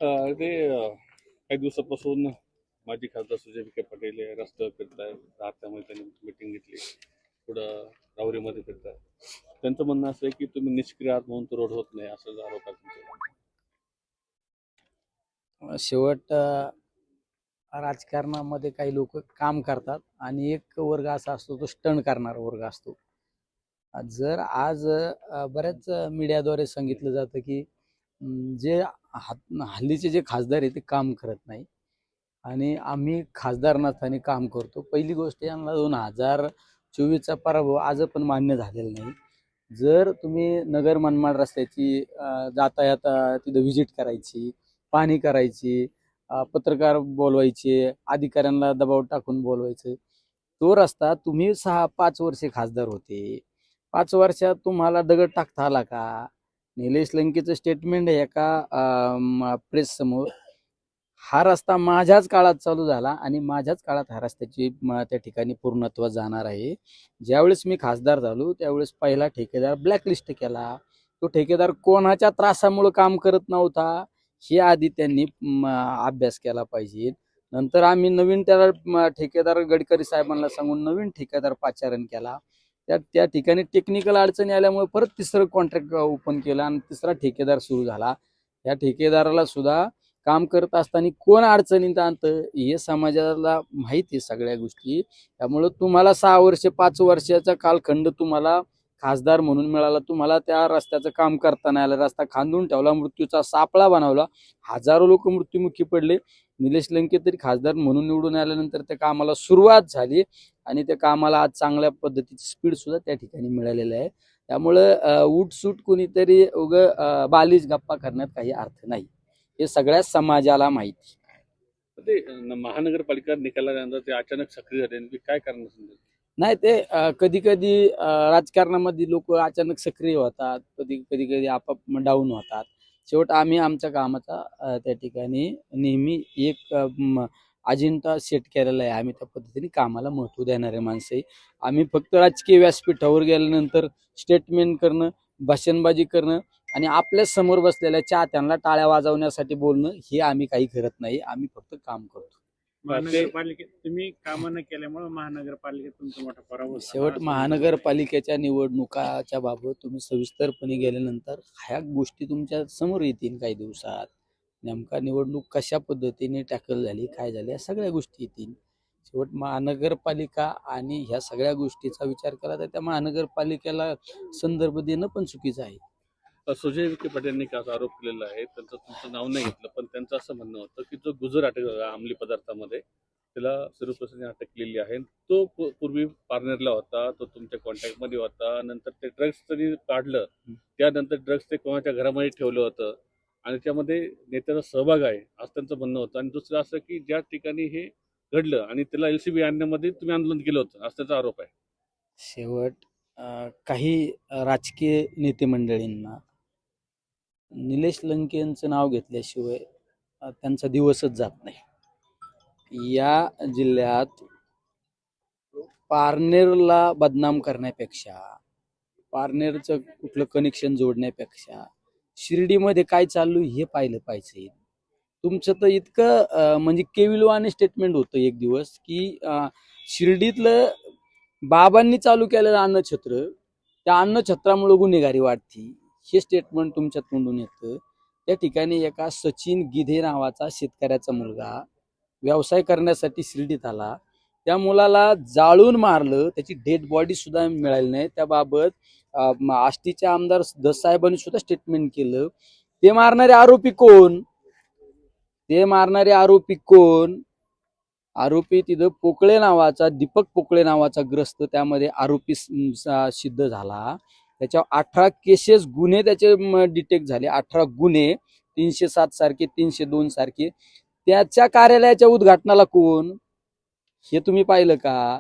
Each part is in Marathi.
ते काही दिवसापासून माजी खासदार सुजय विखे पाटील हे रस्त्यावर फिरताय, त्यामुळे त्यांनी मिटिंग घेतली. पुढं राहुरीमध्ये फिरताय. त्यांचं म्हणणं असं आहे की तुम्ही निष्क्रिय आहात म्हणून तो रोड होत नाही, असं आरोप आहे तुमचा. शेवट राजकारणामध्ये काही लोक काम करतात आणि एक वर्ग असा असतो तो स्टंट करणारा वर्ग असतो. जर आज बऱ्याच मीडियाद्वारे सांगितलं जातं की जे हल्लीचे जे खासदार आहे ते काम करत नाही आणि आम्ही खासदार नसताना काम करतो. पहिली गोष्ट, यांना 2024चा पराभव आज पण मान्य झालेला नाही. जर तुम्ही नगर मनमाड रस्त्याची जातायात तिथं व्हिजिट करायची, पाहणी करायची, पत्रकार बोलवायचे, अधिकाऱ्यांना दबाव टाकून बोलवायचं, तो रस्ता तुम्ही 6-5 वर्षे खासदार होते, 5 वर्षात तुम्हाला दगड टाकता आला का? निलेश लंकेचं स्टेटमेंट आहे एका प्रेस समोर, हा रस्ता माझ्याच काळात चालू झाला आणि माझ्याच काळात हा रस्त्याची त्या ठिकाणी पूर्णत्व जाणार आहे. ज्यावेळेस मी खासदार झालो त्यावेळेस पहिला ठेकेदार ब्लॅकलिस्ट केला. तो ठेकेदार कोणाच्या त्रासामुळे काम करत नव्हता हे आधी त्यांनी अभ्यास केला पाहिजे. नंतर आम्ही नवीन त्याला ठेकेदार गडकरी साहेबांना सांगून नवीन ठेकेदार पाचारण केला. त्या ठिकाणी टेक्निकल अडचणी आल्यामुळे परत तिसरं कॉन्ट्रॅक्ट ओपन केलं आणि तिसरा ठेकेदार सुरू झाला. या ठेकेदाराला सुद्धा काम करत असताना कोण अडचणीत आणतं हे समाजाला माहिती आहे सगळ्या गोष्टी. त्यामुळं तुम्हाला 6 वर्ष 5 वर्षाचा कालखंड तुम्हाला खासदार म्हणून मिळाला. तुम्हाला त्या रस्त्याचं काम करताना आलं, रस्ता खांदून ठेवला, मृत्यूचा सापळा बनवला, हजारो लोक मृत्युमुखी पडले. निलेश लंके तरी खासदार म्हणून निवडून आल्यानंतर त्या कामाला सुरुवात झाली आणि त्या कामाला आज चांगल्या पद्धतीची स्पीड सुद्धा त्या ठिकाणी मिळालेलं आहे. त्यामुळं उठसूट कुणीतरी बालिश गप्पा करण्यात काही अर्थ नाही, हे सगळ्या समाजाला माहिती. ते महानगरपालिका निकालानंतर ते अचानक सक्रिय झाले, काय कारण समजेल? नाही, ते कधी कधी राजकारणामध्ये लोक अचानक सक्रिय होतात, कधी कधी कधी आपाप डाऊन होतात. शेवट आम्ही आमच्या कामाचा त्या ठिकाणी नेहमी एक अजेंडा सेट केलेला आहे. आम्ही त्या पद्धतीने कामाला महत्त्व देणारे माणसं आहे. आम्ही फक्त राजकीय व्यासपीठावर गेल्यानंतर स्टेटमेंट करणं, भाषणबाजी करणं आणि आपल्या समोर बसलेल्या चाहत्यांना टाळ्या वाजवण्यासाठी बोलणं हे आम्ही काही करत नाही. आम्ही फक्त काम करतो. महानगरपालिकेत तुम्ही कामं न केल्यामुळे महानगरपालिकेत तुमचा मोठा पराभव झाला. शेवट महानगरपालिकेच्या निवडणुकाच्या बाबत तुम्ही सविस्तरपणे गेल्यानंतर ह्या गोष्टी तुमच्या समोर येतील काही दिवसात. नेमका निवडणूक कशा पद्धतीने टॅकल झाली, काय झाली, या सगळ्या गोष्टी येतील. शेवट महानगरपालिका आणि ह्या सगळ्या गोष्टीचा विचार केला तर त्या महानगरपालिकेला संदर्भ देणं पण चुकीचं आहे. सुजय विखे पाटील असा आरोप केलेला आहे, त्यांचं तुमचं नाव नाही घेतलं, पण त्यांचं असं म्हणणं होतं की जो गुजर अंमली पदार्थामध्ये त्याला सर्वप्रसंगी अटक केलेली आहे. तो पूर्वी पारनेरला होता, तो तुमच्या कॉन्टॅक्टमध्ये होता. नंतर ते ड्रग्स त्यांनी काढलं, त्यानंतर ड्रग्स ते कोणाच्या घरामध्ये ठेवलं होतं आणि त्यामध्ये नेत्याचा सहभाग आहे असं त्यांचं म्हणणं होतं. आणि दुसरं असं की ज्या ठिकाणी हे घडलं आणि त्याला LCB आणण्यामध्ये तुम्ही आंदोलन केलं होतं असं त्याचा आरोप आहे. शेवट काही राजकीय नेते मंडळींना निलेश लंके यांचं नाव घेतल्याशिवाय त्यांचा दिवसच जात नाही. या जिल्ह्यात पारनेरला बदनाम करण्यापेक्षा, पारनेरचं कुठलं कनेक्शन जोडण्यापेक्षा शिर्डीमध्ये काय चालू हे पाहिलं पाहिजे. तुमचं तर इतकं म्हणजे केविलवाने स्टेटमेंट होतं एक दिवस की शिर्डीतलं बाबांनी चालू केलेलं अन्नछत्र, त्या अन्नछत्रामुळे गुन्हेगारी वाढती, हे स्टेटमेंट तुमच्या तोंडून येतं. त्या ठिकाणी एका सचिन गिधे नावाचा शेतकऱ्याचा मुलगा व्यवसाय करण्यासाठी शिर्डीत आला. त्या मुलाला जाळून मारलं, त्याची डेड बॉडी सुद्धा मिळाली नाही. त्याबाबत आष्टीचे आमदार दसाहेबांनी सुद्धा स्टेटमेंट केलं. ते मारणारे आरोपी कोण? आरोपी तिथं पोकळे नावाचा, दीपक पोकळे नावाचा ग्रस्त त्यामध्ये आरोपी सिद्ध झाला. त्याच्यावर 18 केसेस गुन्हे त्याचे डिटेक्ट झाले. 18 गुन्हे, 307 सारखे, 302 सारखे. त्याच्या कार्यालयाच्या उद्घाटनाला कोण, हे तुम्ही पाहिलं का?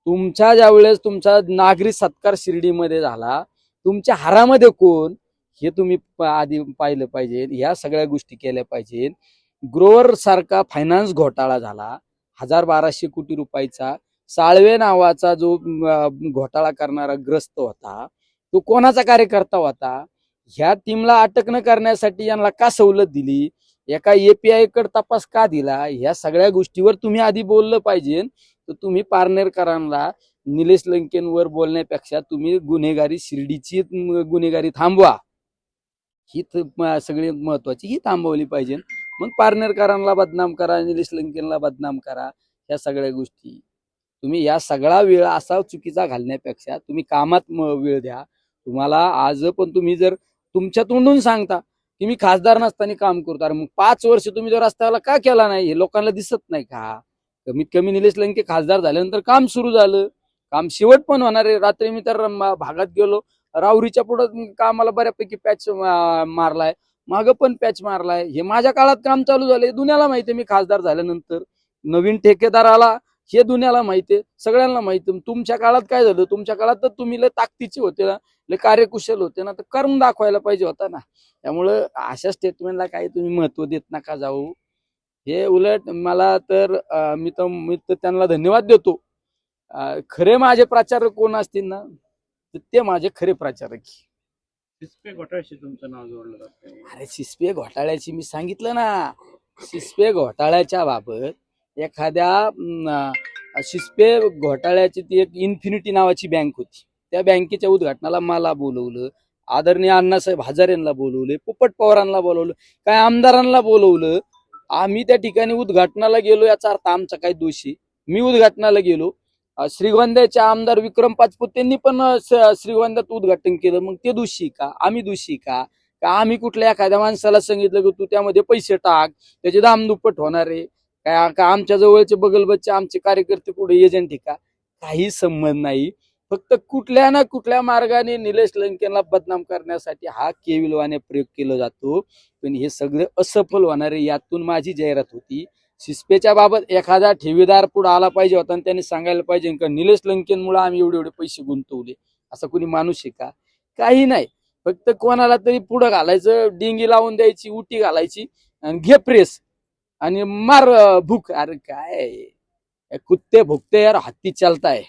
तुमच्या ज्यावेळेस तुमचा नागरी सत्कार शिर्डीमध्ये झाला, तुमच्या हारामध्ये कोण, हे तुम्ही आधी पाहिलं पाहिजे. ह्या सगळ्या गोष्टी केल्या पाहिजेत. ग्रोवर सारखा फायनान्स घोटाळा झाला, 1200 कोटी रुपयाचा. साळवे नावाचा जो घोटाळा करणारा ग्रस्त होता, तो कोणाचा कार्यकर्ता होता? ह्या टीमला अटक न करण्यासाठी यांना का सवलत दिली? एका एपीआय कडे तपास का दिला, ह्या सगळ्या गोष्टीवर तुम्ही आधी बोललं पाहिजे. तर तुम्ही पारनेरकरांना निलेश लंकेंवर बोलण्यापेक्षा तुम्ही गुन्हेगारी शिर्डीची गुन्हेगारी थांबवा, ही सगळी महत्वाची ही थांबवली पाहिजे. मग पारनेरकरांना बदनाम करा, निलेश लंकेनला बदनाम करा, ह्या सगळ्या गोष्टी तुम्ही या सगळा वेळ असा चुकीचा घालण्यापेक्षा तुम्ही कामात वेळ द्या. तुम्हाला आज पण तुम्ही जर तुमच्या तोंडून सांगता की मी खासदार नसताना काम करतो, अरे मग 5 वर्ष तुम्ही जो रस्त्याला का केला नाही हे लोकांना दिसत नाही का? कमीत कमी निलेश लंके खासदार झाल्यानंतर काम सुरू झालं, काम शेवट पण होणार आहे. रात्री मी तर भागात गेलो, राहुरीच्या पुढे कामाला बऱ्यापैकी पॅच मारलाय, मागं पण पॅच मारलाय. हे माझ्या काळात काम चालू झालंय, दुनियाला माहितीये. मी खासदार झाल्यानंतर नवीन ठेकेदार आला, हे दुनियाला माहितीये, सगळ्यांना माहिती. तुमच्या काळात काय झालं? तुमच्या काळात तर तुम्ही लय ताकदीचे होते ना, लय कार्यकुशल होते ना, तर करून दाखवायला पाहिजे होता ना. त्यामुळं अशा स्टेटमेंटला काही तुम्ही महत्व देत नका जाऊ. हे उलट मला तर मी तर त्यांना धन्यवाद देतो. खरे माझे प्रचारक कोण असतील ना, तर ते माझे खरे प्रचारक. सिस्पे घोटाळ्याशी तुमचं नाव जोडलं जातं. अरे शिस्पे घोटाळ्याची मी सांगितलं ना, शिस्पे घोटाळ्याच्या बाबत एखाद्या शिस्पे घोटाळ्याची ती एक इन्फिनिटी नावाची बँक होती, त्या बँकेच्या उद्घाटनाला मला बोलवलं, आदरणीय अण्णासाहेब हजारेंना बोलवले, पोपट पवारांना बोलवलं, काय आमदारांना बोलवलं. आम्ही त्या ठिकाणी उद्घाटनाला गेलो, याचा अर्थ आमचा काही दोषी. मी उद्घाटनाला गेलो, श्रीगोंद्याचे आमदार विक्रम पाचपुतेंनी पण श्रीगोंद्यात उद्घाटन केलं. मग ते दोषी का? आम्ही दोषी का? आम्ही कुठल्या एखाद्या माणसाला सांगितलं की तू त्यामध्ये पैसे टाक, त्याचे दाम दुप्पट होणार आहे का आमच्या जवळचे बगलबच्चे आमचे कार्यकर्ते पुढे एजंट आहे का? काही संबंध नाही. फक्त कुठल्या ना कुठल्या मार्गाने निलेश लंकेला बदनाम करण्यासाठी हा केविलवाने प्रयोग केला जातो. पण हे सगळे असफल होणार आहे, यातून माझी जाहिरात होती. शिस्पेच्या बाबत एखादा ठेवीदार पुढे आला पाहिजे होता आणि त्याने सांगायला पाहिजे का निलेश लंकेनमुळे आम्ही एवढे एवढे पैसे गुंतवले. असा कोणी माणूस आहे का? काही नाही. फक्त कोणाला तरी पुढं घालायचं, डिंगी लावून द्यायची, उटी घालायची आणि घे प्रेस आणि मार भूक. अरे काय कुत्ते भुकते यार, हत्ती चालताय.